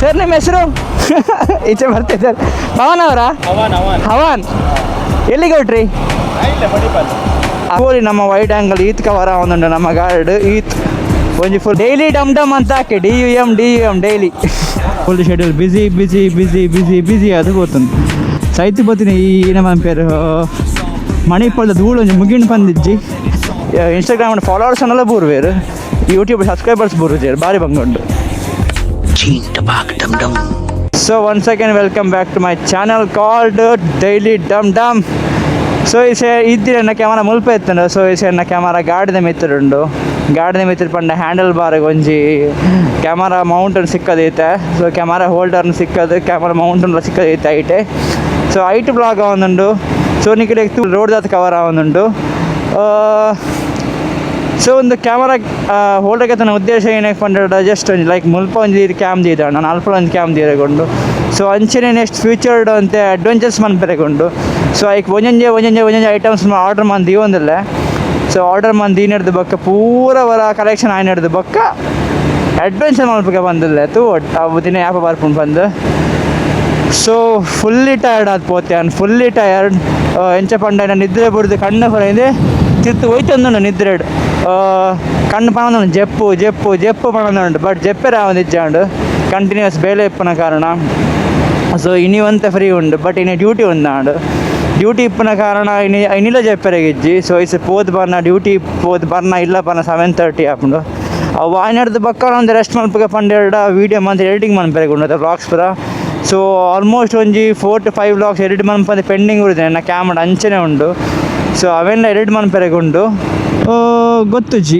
Sir ನಿಮ್ಮ ಹೆಸರು? ಈಚೆ ಬರ್ತೀವಿ ಸರ್. ಪವನ್ ಅವರಾ? ಹವಾನ್. ಎಲ್ಲಿಗೆ ಹೊಟ್ರಿ? ಕೋಳಿ ನಮ್ಮ ವೈಡ್ ಆ್ಯಂಗಲ್ ಈತ್ ಕವರ ಒಂದುಂಡು ನಮ್ಮ ಗಾರ್ಡ್ ಈತ್ ಒಂಜಿ ಫುಲ್ ಡೈಲಿ ಡಮ್ ಡಮ್ ಅಂತ ಹಾಕಿ DUM daily full schedule busy ಅದು ಗೊತ್ತುಂಟು ಸೈತಿ ಬತ್ತೀನಿ. ಈ ನಮ್ಮ ಪೇರು ಮಣಿಪಾಲದ ಧೂಳು ಒಂಜಿ ಮುಗಿಂಡು ಬಂದಿಜ್ಜಿ. ಇನ್ಸ್ಟಾಗ್ರಾಮ್ ಫಾಲೋವರ್ಸ್ ಅನ್ನೆಲ್ಲ ಬೂರ್ವೇರು, ಯೂಟ್ಯೂಬ್ ಸಬ್ಸ್ಕ್ರೈಬರ್ಸ್ ಬೂರುಜೇರು ಬಾರಿ ಬಂಗುಂಡು. So once again welcome back to my channel called daily dumb. So ಇದ್ದಿನ ಕ್ಯಾಮರಾ ಮುಲ್ಪ ಎತ್ತುಂಡು. So ಈಸೆನ್ನ camera ಗಾಡಿದ ಮಿತ್ತುಂಡು. ಗಾಡಿದ ಮಿತ್ತರು ಪಂಡ ಹ್ಯಾಂಡಲ್ ಬಾರ್ಗೆ ಒಂಜಿ ಕ್ಯಾಮರಾ ಮೌಂಟನ್ ಸಿಕ್ಕದೈತೆ. ಸೊ ಕ್ಯಾಮರಾ ಹೋಲ್ಡರ್ನ ಸಿಕ್ಕದು, ಕ್ಯಾಮರಾ ಮೌಂಟನ್ ಸಿಕ್ಕದೈತೆ ಐಟೆ. ಸೊ ಐಟ್ ಬ್ಲಾಗ್ ಆವೊಂದುಂಡು. ಸೊ ನಿಕಡೆ ರೋಡ್ ದಾತ್ ಕವರ್ ಆವೊಂದುಂಡು. ಸೊ ಒಂದು ಕ್ಯಾಮರಾ ಹೋಲ್ಡರ್ಗೆ ತನ್ನ ಉದ್ದೇಶ ಏನಕ್ಕೆ ಪಂಡ ಜಸ್ಟ್ ಒಂದು ಲೈಕ್ ಮುಲ್ಪ ಒಂದು ಕ್ಯಾಮ್ ದೀದ ನಾನು ಅಲ್ಪ ಒಂದು ಕ್ಯಾಮ್ ದೀರಗೊಂಡು. ಸೊ ಅಂಚನೆ ನೆಕ್ಸ್ಟ್ ಫ್ಯೂಚರ್ಡ್ ಅಂತ ಅಡ್ವೆಂಚರ್ಸ್ ಮನ್ಪೆರೆಗೊಂಡು. ಸೊ ಐಕ್ ಒಂಜೊಂಜೆ ಐಟಮ್ಸ್ ಆರ್ಡರ್ ಮಂದಿ ಒಂದಿಲ್ಲ. ಸೊ ಆರ್ಡರ್ ಮಂದಿ ನಡೆದು ಬೊಕ್ಕ ಪೂರ ವರ ಕಲೆಕ್ಷನ್ ಆಯ್ ನಡೆದು ಬೊಕ್ಕ ಅಡ್ವೆಂಚರ್ ಮಲ್ಪಗೆ ಬಂದಿಲ್ಲ ತೂ ಅವು ದಿನ ಯಾಪ ಬರ್ಪುಂಡು ಬಂದು. ಸೊ ಫುಲ್ಲಿ ಟಯರ್ಡ್ ಆದ್ಪೋತೆ ಫುಲ್ಲಿ ಟಯರ್ಡ್. ಎಂಚ ಪಂಡ ನಿದ್ರೆ ಬಿಡ್ದು ಕಣ್ಣು ಹೊರಗೆ ತಿರ್ತು ಹೋಯ್ತಂದುಂಡು ನಿದ್ರೆಡ್ ಕಣ್ಣು ಪಣಂದುಂಡು ಜೆಪ್ಪು ಪಣಂದುಂಡು. ಬಟ್ ಜೆಪ್ಪೆ ರಾವಂದಿಜ್ಜಾಂಡು ಕಂಟಿನ್ಯೂಸ್ ಬೇಲೆ ಇಪ್ಪನ ಕಾರಣ. ಸೊ ಇನ್ನಿವಂತ ಫ್ರೀ ಉಂಡು ಬಟ್ ಇನ್ನು ಡ್ಯೂಟಿ ಉಂದಾಂಡು. ಡ್ಯೂಟಿ ಇಪ್ಪನ ಕಾರಣ ಇನ್ನಿಲ್ಲ ಜೆಪ್ಪೆರೆಗಿಜ್ಜಿ. ಸೊ ಇಸ್ ಪೋದ್ ಬರ್ನ ಡ್ಯೂಟಿ ಪೋದ್ ಬರ್ನ ಇಲ್ಲ ಪನ 7:30 ಆಪುಂಡು. ಅವು ಆಯ್ನಡ್ದು ಬಕ್ಕ ಒಂದು ರೆಸ್ಟ್ ಮಲ್ಪಗೆ ಪಂಡೆರಡ ವೀಡಿಯೋ ಮಂತ್ ಎಡಿಟಿಂಗ್ ಮನ್ಪೆರೆಗುಂಡು ವ್ಲಾಗ್ಸ್ ಪುರ. ಸೊ ಆಲ್ಮೋಸ್ಟ್ ಒಂಜಿ 4 to 5 ವ್ಲಾಗ್ಸ್ ಎಡಿಟ್ ಮನ್ಪಂದು ಪೆಂಡಿಂಗ್ ಉಳಿದೆ. ನನ್ನ ಕ್ಯಾಮ್ರಾ ಅಂಚನೆ ಉಂಡು. ಸೊ ಅವೆಲ್ಲ ಎಡಿಟ್ ಮನ್ಪೆರೆಗುಂಡು ಗೊತ್ತುಜಿ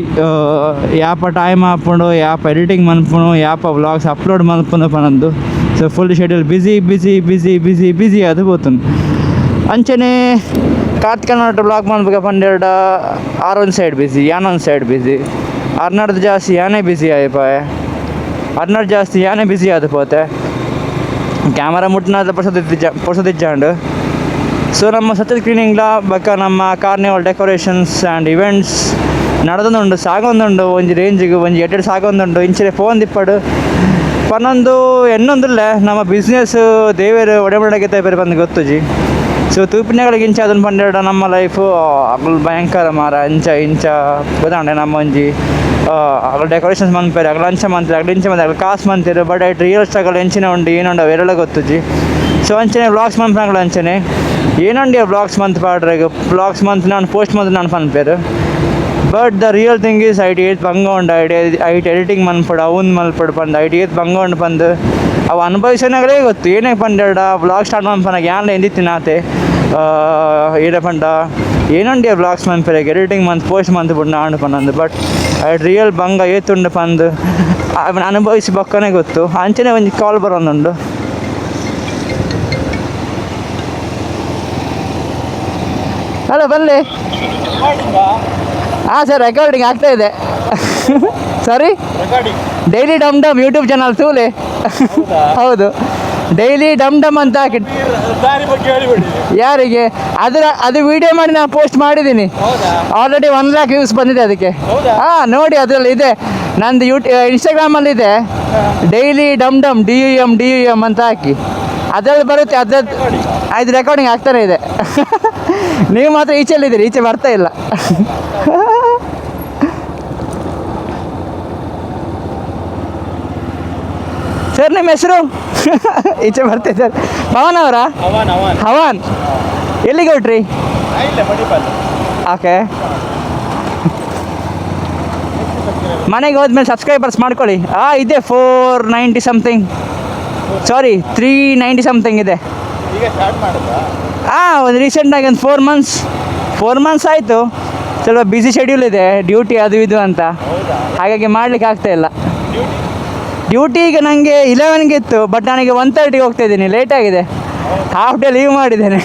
ಯಾಪ ಟೈಮ್ ಆಪುಂಡು, ಯಾಪ ಎಡಿಟಿಂಗ್ ಮನ್ಪುನು, ಯಾಪ ವ್ಲಾಗ್ಸ್ ಅಪ್ಲೋಡ್ ಮನ್ಪುನು ಪನಂದು. ಸೊ ಫುಲ್ ಶೆಡ್ಯೂಲ್ ಬಿಸಿ ಅದು ಗೊತ್ತುಂಡು. ಅಂಚನೆ ಕಾರ್ತಿಕನಾಟ ವ್ಲಾಗ್ ಮನ್ಪಗೆ ಪಂಡೆರಡ ಆರೊಂದು ಸೈಡ್ ಬಿಸಿ, ಯಾನೊಂದು ಸೈಡ್ ಬಿಸಿ. ಅರ್ನಡ್ದು ಜಾಸ್ತಿ ಯಾನೇ ಬಿಸಿ ಆಯ್ಪಾಯ, ಅರ್ನಡ್ ಜಾಸ್ತಿ ಯಾನೇ ಬಿಸಿ ಆದ ಪೋತೆ. ಕ್ಯಾಮರಾ ಮುಟ್ಟಿನಾದ ಪೊಸದಿಜ್ಜಾಂಡು. ಸೊ ನಮ್ಮ ಸತ್ಯದ ಕ್ಲೀನಿಂಗ್ಲ ಬಕ್ಕ ನಮ್ಮ ಕಾರ್ನಿವಲ್ ಡೆಕೋರೇಷನ್ಸ್ ಆ್ಯಂಡ್ ಇವೆಂಟ್ಸ್ ನಡೆದೊಂದುಂಡು ಸಾಗೊಂದುಂಡು ಒಂಜಿ ರೇಂಜಿಗೆ ಒಂಜಿ ಎಡ್ಡೆಡು ಸಾಗೊಂದುಂಡು. ಇಂಚೆ ಫೋನ್ ದಿಪ್ಪಡು ಪನ್ನೊಂದು ಎನ್ನೊಂದಿಲ್ಲ ನಮ್ಮ ಬಿಸ್ನೆಸ್ ದೇವೇರು ಒಡೆಮಡೆಗೆ ಬೇರೆ ಬಂದು ಗೊತ್ತುಜಿ. ಸೊ ತೂಪಿನಗಳಿಗೆ ಇಂಚ ಅದನ್ನು ಪಂಡೆರಡ ನಮ್ಮ ಲೈಫು ಅಗಲ್ ಭಯಂಕರ ಮಾರ ಇಂಚ ಗೊತ್ತಾಂಡೆ ನಮ್ಮ ಒಂಜಿ ಅಗಲ್ ಡೆಕೋರೇಷನ್ಸ್ ಮನ್ಪೇರು ಅಗಲ ಅಂಚ ಮಂತ್ರಿ ಅಗಲ ಇಂಚ ಮಂತ್ರಿ ಅಗಲ ಕಾಸು ಮಂತಿರು. ಬಟ್ ಐಟ್ ರಿಯಲ್ ಸ್ಟ್ರಗಲ್ ಎಂಚಿನ ಉಂಡು ಏನುಂಡು ಅವೆರಳ ಗೊತ್ತುಜಿ. ಸೊ ಅಂಚನೆ ವ್ಲಾಗ್ಸ್ ಮನ್ಪಂಗಳ ಅಂಚನೆ ಏನಂಡಿ ವ್ಲಾಗ್ಸ್ ಮಂತ್ ಪಾಡ್ರಾಗ ವ್ಲಾಗ್ಸ್ ಮಂತ್ ನಾನು ಪೋಸ್ಟ್ ಮಂತ್ ನಾನು ಪನ್ಪೇರು. But the real thing is ಐಟ್ ಏತ್ ಬಂಗ ಉಂಡು ಐಟ್ ಎಡಿಟಿಂಗ್ ಮನ್ಪಡು ಅವ್ನು ಮಲ್ಪಡು ಪಂದು ಐಟ್ ಏತ್ ಬಂಗ ಉಂಡು ಬಂದು ಅವು ಅನುಭವಿಸೋನಾಗಲೇ ಗೊತ್ತು ಏನೇ ಪಂಡೆರಡ ವ್ಲಾಗ್ ಸ್ಟಾರ್ಟ್ ಮನ್ಪನಾಗ ಯಾನ್ಲ ಎಂದಿತ್ತಿನಾತೆ ಏನ ಪಂಡ ಏನಂಡಿ ವ್ಲಾಗ್ಸ್ ಮನ್ಪೆರೆಗೆ ಎಡಿಟಿಂಗ್ ಮಂತ್ ಪೋಸ್ಟ್ ಮಂತ್ ಬಿಡು ಆಂಡು ಪನ್ನೊಂದು. ಬಟ್ ಐಟ್ ರಿಯಲ್ ಬಂಗ ಏತುಂಡು ಪಂದು ಅವನ ಅನುಭವಿಸಿ ಬಕ್ಕನೇ ಗೊತ್ತು. ಅಂಚನೆ ಒಂಜಿ ಕಾಲ್ ಬರೋಂದುಂಡು. ಹಲೋ ಬನ್ನಿ. ಹಾಂ ಸರ್ ರೆಕಾರ್ಡಿಂಗ್ ಆಗ್ತಾ ಇದೆ. ಸಾರಿ ಡೈಲಿ ಡಮ್ ಯೂಟ್ಯೂಬ್ ಚಾನಲ್ ತೂಲೆ. ಹೌದು ಡೈಲಿ ಡಮ್ ಅಂತ ಹಾಕಿ. ಯಾರಿಗೆ ಅದು ವಿಡಿಯೋ ಮಾಡಿ ನಾನು ಪೋಸ್ಟ್ ಮಾಡಿದ್ದೀನಿ. ಆಲ್ರೆಡಿ 1 lakh ವ್ಯೂಸ್ ಬಂದಿದೆ ಅದಕ್ಕೆ. ಹಾಂ ನೋಡಿ ಅದರಲ್ಲಿ ಇದೆ ನಂದು ಇನ್ಸ್ಟಾಗ್ರಾಮಲ್ಲಿ ಇದೆ ಡೈಲಿ ಡಮ್ DUM ಅಂತ ಹಾಕಿ ಅದರಲ್ಲಿ ಬರುತ್ತೆ. ಅದು ರೆಕಾರ್ಡಿಂಗ್ ಆಗ್ತಾನೆ ಇದೆ. ನೀವು ಮಾತ್ರ ಈಚೆಲ್ಲಿದ್ದೀರಿ, ಈಚೆ ಬರ್ತಾ ಇಲ್ಲ. ಸರ್ ನಿಮ್ಮ ಹೆಸರು? ಈಚೆ ಬರ್ತೀವಿ ಸರ್. ಪವನ್ ಅವರಾ? ಹವಾನ್. ಎಲ್ಲಿಗೆ ಹೊಟ್ರಿ? ಓಕೆ. ಮನೆಗೆ ಹೋದ್ಮೇಲೆ ಸಬ್ಸ್ಕ್ರೈಬರ್ಸ್ ಮಾಡ್ಕೊಳ್ಳಿ. ಇದೆ 490 ಸಮಥಿಂಗ್, ಸಾರಿ 390 ಸಮಥಿಂಗ್ ಇದೆ. ಒಂದು ರೀಸೆಂಟಾಗಿ ಒಂದು 4 months ಆಯಿತು. ಸ್ವಲ್ಪ ಬ್ಯುಸಿ ಶೆಡ್ಯೂಲ್ ಇದೆ, ಡ್ಯೂಟಿ ಅದು ಇದು ಅಂತ, ಹಾಗಾಗಿ ಮಾಡಲಿಕ್ಕೆ ಆಗ್ತಾಯಿಲ್ಲ. ಡ್ಯೂಟಿ ಈಗ ನನಗೆ 11ಗೆ ಇತ್ತು, ಬಟ್ ನನಗೆ 1:30ಗೆ ಹೋಗ್ತಾ ಇದ್ದೀನಿ, ಲೇಟಾಗಿದೆ. ಹಾಫ್ ಡೇ ಲೀವ್ ಮಾಡಿದ್ದೇನೆ.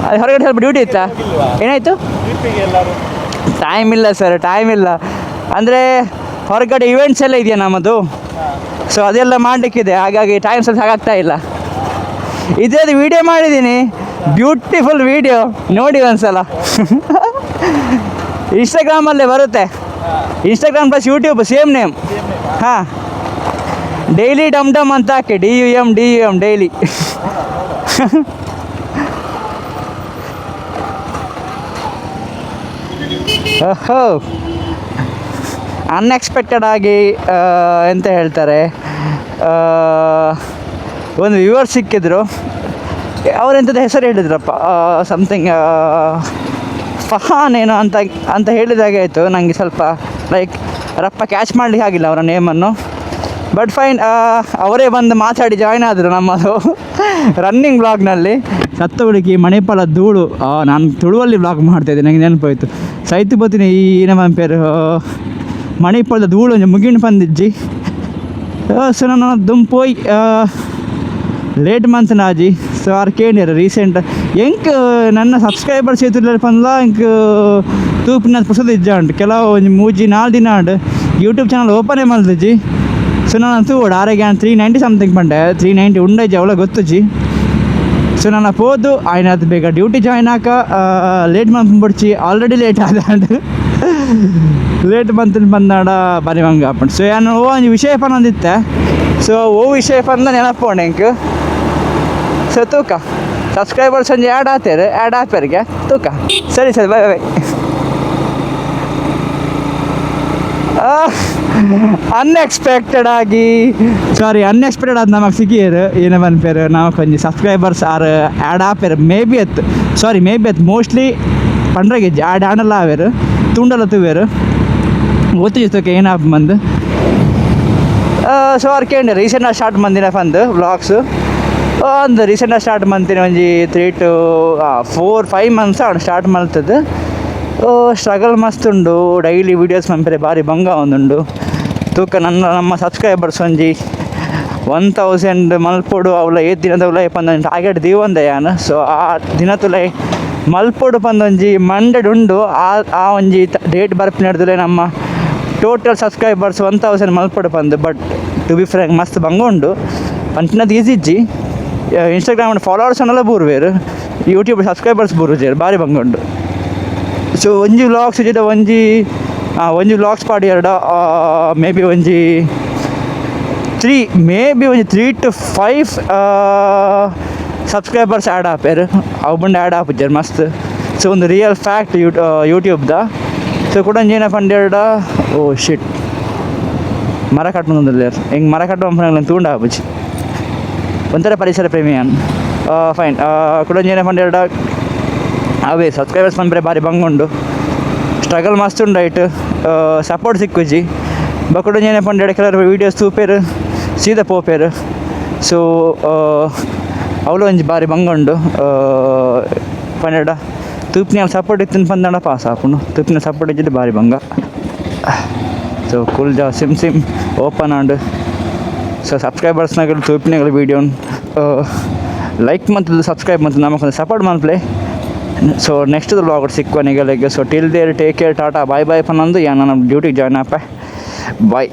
ಅದು ಹೊರಗಡೆ ಸ್ವಲ್ಪ ಡ್ಯೂಟಿ ಇತ್ತಾ? ಏನಾಯಿತು? ಟೈಮ್ ಇಲ್ಲ ಸರ್, ಟೈಮ್ ಇಲ್ಲ. ಅಂದರೆ ಹೊರಗಡೆ ಇವೆಂಟ್ಸ್ ಎಲ್ಲ ಇದೆಯಾ ನಮ್ಮದು, ಸೊ ಅದೆಲ್ಲ ಮಾಡಲಿಕ್ಕಿದೆ, ಹಾಗಾಗಿ ಟೈಮ್ ಸ್ವಲ್ಪ ಸಾಕಾಗ್ತಾ ಇಲ್ಲ. ಇದ್ರದ್ದು ವೀಡಿಯೋ ಮಾಡಿದ್ದೀನಿ, ಬ್ಯೂಟಿಫುಲ್ ವೀಡಿಯೋ, ನೋಡಿ ಒಂದ್ಸಲ. ಇನ್ಸ್ಟಾಗ್ರಾಮಲ್ಲೇ ಬರುತ್ತೆ, Instagram plus YouTube same name. ಹಾಂ, ಡೈಲಿ ಡಮ್ ಡಮ್ ಅಂತ ಹಾಕಿ DUM ಡೈಲಿ. ಓಹೋ, ಅನ್ಎಕ್ಸ್ಪೆಕ್ಟೆಡ್ ಆಗಿ ಎಂತ ಹೇಳ್ತಾರೆ, ಒಂದು ವ್ಯೂವರ್ ಸಿಕ್ಕಿದ್ರು. ಅವರೆಂಥದ್ದು ಹೆಸರು ಹೇಳಿದ್ರಪ್ಪ, ಸಮಥಿಂಗ್ ಫಹಾನ್ ಏನೋ ಅಂತ ಹೇಳಿದಾಗೆ ಆಯಿತು. ನನಗೆ ಸ್ವಲ್ಪ ಲೈಕ್ ರಪ್ಪ ಕ್ಯಾಚ್ ಮಾಡಲಿಕ್ಕೆ ಆಗಿಲ್ಲ ಅವರ ನೇಮನ್ನು. ಬಟ್ ಫೈನ್, ಅವರೇ ಬಂದು ಮಾತಾಡಿ ಜಾಯ್ನ್ ಆದರು ನಮ್ಮದು ರನ್ನಿಂಗ್ ಬ್ಲಾಗ್ನಲ್ಲಿ. ಸತ್ತ ಹುಡುಗಿ ಮಣಿಪಾಲ ಧೂಳು, ನಾನು ತುಳುವಲ್ಲಿ ಬ್ಲಾಗ್ ಮಾಡ್ತಾಯಿದ್ದೆ, ನನಗೆ ನೆನಪಾಯಿತು. ಸೈತು ಬತ್ತೀನಿ ಈ ನಮ್ಮ ಪೇರು ಮಣಿಪಾಲದ ಧೂಳು ಮುಗಿಣ್ ಬಂದಿಜ್ಜಿ. ಸೊ ನಾನು ದುಂಪೋಯ್ ಲೇಟ್ ಮಂತ್ ನಾಜಿ. ಸೊ ಆರ್ ಕೇಳಿರ ರೀಸೆಂಟ್ ಎಂಕ್ ನನ್ನ ಸಬ್ಸ್ಕ್ರೈಬರ್ಸ್ ಏತಿಲ್ಲ ಪಂದ್ಲ ಎಂಕ್ ತೂಪಿನ ಪುಸದ ಇಜ್ಜ ಉಂಟು. ಕೆಲವು ಒಂದು 3-4 ದಿನ ಉಂಟು ಯೂಟ್ಯೂಬ್ ಚಾನಲ್ ಓಪನೇ ಮಾಡ್ತಿಜ್ಜಿ. ಸೊ ನಾನು ತೂಡು ಆರೋಗ್ಯ 390 ಸಮಥಿಂಗ್ ಪಂಡೆ 390 ಉಂಡಜ್ಜಿ ಅವಳ ಗೊತ್ತುಜ್ಜಿ. ಸೊ ನಾನು ಹೋದು ఆయన ಅದು ಬೇಗ ಡ್ಯೂಟಿ ಜಾಯ್ನ್ ಆಕ ಲೇಟ್ ಮಂತ್ ಬಿಡ್ಚಿ ಆಲ್ರೆಡಿ ಲೇಟ್ ಆದಾಂಡು ಲೇಟ್ ಮಂತ್ ಬಂದಾಡ ಬರಿ ಹಂಗೆ ಹಾಕೊಂಡು. ಸೊ ನಾನು ಒಂದು ವಿಷಯ ಪನ್ನೊಂದಿತ್ತೆ. ಸೊ ವಿಷಯ ಪಂದ ನೆನಪೋಣ ಎಂಕ್. ಸೊ ತೂಕ ಸಬ್ಸ್ಕ್ರೈಬರ್ಸ್ ಒಂದು ಆ್ಯಡ್ ಆಪೇರಿಗೆ ತೂಕ ಸರಿ ಬೈ ಬೈ. ಅನ್ಎಕ್ಸ್ಪೆಕ್ಟೆಡ್ ಆಗಿ ನಮಗೆ ಸಿಕ್ಕಿರು ಏನೋ ಬಂದ್ಪೇರು ನಾವು ಕೊಂಚ ಸಬ್ಸ್ಕ್ರೈಬರ್ಸ್ ಆ್ಯಡ್ ಆಪೇರು ಮೇ ಬಿ ಮೋಸ್ಟ್ಲಿ ಪಂಡ್ರಗೆ ಆ್ಯಡ್ ಆಡಲ್ಲ ಆವೇರು ತುಂಡಲ್ಲ ತೂವೇರು ಗೊತ್ತಿರ್ತಕ್ಕೆ ಏನಾಪ್ ಬಂದು. ಸೊ ಅವ್ರು ಕೇಳಿ ರೀಸೆಂಟಾಗಿ ಸ್ಟಾರ್ಟ್ ಮಂದಿನ ಬಂದು ವ್ಲಾಗ್ಸು ಒಂದು ರೀಸೆಂಟಾಗಿ ಸ್ಟಾರ್ಟ್ ಮಾಡ್ತೀನಿ ಒಂಜಿ 3 to 4-5 ಮಂತ್ಸ್ ಅವ್ನು ಸ್ಟಾರ್ಟ್ ಮಾಡ್ತದೆ. ಸ್ಟ್ರಗಲ್ ಮಸ್ತ್ ಉಂಡು, ಡೈಲಿ ವೀಡಿಯೋಸ್ ಮಂಪರೆ ಭಾರಿ ಭಂಗ ಒಂದುಂಡು. ತೂಕ ನಮ್ಮ ಸಬ್ಸ್ಕ್ರೈಬರ್ಸ್ ಒಂಜಿ 1000 ಮಲ್ಪೊಡು ಅವಳ ದಿನದ ಉಲೈ ಪಂದೊಂದು ಟಾರ್ಗೆಟ್ ದೀವಂದ ಯಾನು. ಸೊ ಆ ದಿನ ತುಲೈ ಮಲ್ಪೊಡು ಪಂದೊಂಜಿ 100 ಉಂಡು. ಆ ಒಂಜಿ ಡೇಟ್ ಬರ್ಪು ನಡೆದುಲೆ ನಮ್ಮ ಟೋಟಲ್ ಸಬ್ಸ್ಕ್ರೈಬರ್ಸ್ 1000 ಮಲ್ಪೊಡು ಪಂದು. ಬಟ್ ಟು ಬಿ ಫ್ರ್ಯಾಂಕ್ ಮಸ್ತ್ ಭಂಗ ಉಂಡು ಪಂಚಿನದು ಈಸಿಜ್ಜಿ. ಇನ್ಸ್ಟಾಗ್ರಾಮ್ ಫಾಲೋವರ್ಸ್ ಅನ್ನೆಲ್ಲ ಬೂರ್ವೇರು, ಯೂಟ್ಯೂಬ್ ಸಬ್ಸ್ಕ್ರೈಬರ್ಸ್ ಬೂರುಜೇರು ಭಾರಿ ಭಂಗ ಉಂಡು. ಸೊ ಒಂಜಿ ವ್ಲಾಗ್ಸ್ ಇದ್ದಿದ್ದ ಒಂಜಿ ವ್ಲಾಗ್ಸ್ ಪಾಡಿ ಎರಡು ಮೇ ಬಿ ಒಂಜಿ 3 to 5 ಸಬ್ಸ್ಕ್ರೈಬರ್ಸ್ ಆ್ಯಡ್ ಆಪೇರು ಅವು ಬಂದು ಆ್ಯಡ್ ಆಪಿಜ್ಜಾರು ಮಸ್ತ್. ಸೊ ಒಂದು ರಿಯಲ್ ಫ್ಯಾಕ್ಟ್ ಯೂಟ್ಯೂಬ್ದ. ಸೊ ಕೂಡ ಏನಪ್ಪ ಅಂದೇಡ ಶಿಟ್ ಮರ ಕಟ್ಕೊಂಡ್ರೆ ಹೆಂಗೆ ಮರ ಕಟ್ಟುವ ತೂಂಡ ಆಪುಜಿ ಒಂಥರ ಪರಿಸರ ಪ್ರೇಮಿಯಾನ್. ಫೈನ್ ಕೂಡ ಏನಪ್ಪ ಅಂದೇಡ ಅವೇ ಸಬ್ಸ್ಕ್ರೈಬರ್ಸ್ ಬಂದರೆ ಭಾರಿ ಬಂಗುಂಡು, ಸ್ಟ್ರಗಲ್ ಮಸ್ತ್ ಉಂಡು ಐಟ್ ಸಪೋರ್ಟ್ ಸಿಕ್ಕುಜಿ. ಬಕುಡ ಏನಪ್ಪ ಅಂದೇಡ ಕೆಲವರು ವೀಡಿಯೋಸ್ ತೂಪೇರು ಸೀದಾ ಪೋಪೇರು. ಸೊ ಅವಳು ಒಂಜಿ ಭಾರಿ ಬಂಗುಂಡು ಪಂಡ ತೂಪಿನ ಸಪೋರ್ಟ್ ಇತ್ತು ಪಂದಡ ಪಾಸ್ ಹಾಕೊಂಡು ತೂಪಿನ ಸಪೋರ್ಟ್ ಇದ್ದಿದ್ದು ಭಾರಿ ಭಂಗ. ಸೊ ಕುಲ್ಜ ಸಿಮ್ ಓಪನ್ ಆಂಡು. ಸೊ ಸಬ್ಸ್ಕ್ರೈಬರ್ಸ್ನಾಗ ತೂಪಿನಾಗಲು ವೀಡಿಯೋ ಲೈಕ್ ಮತ್ತು ಸಬ್ಸ್ಕ್ರೈಬ್ ಮತ್ತು ನಮಗೊಂದು ಸಪೋರ್ಟ್ ಮಾಡ್ಪ್ಲೆ. ಸೊ ನೆಕ್ಸ್ಟ್ ವ್ಲಾಗ್ ಸಿಕ್ಕುವನಿಗೆ. So till there take care, tata bye ಪನ್ನೊಂದು ನಾನು ಡ್ಯೂಟಿಗೆ ಜಾಯ್ನ್ ಆಪ ಬಾಯ್.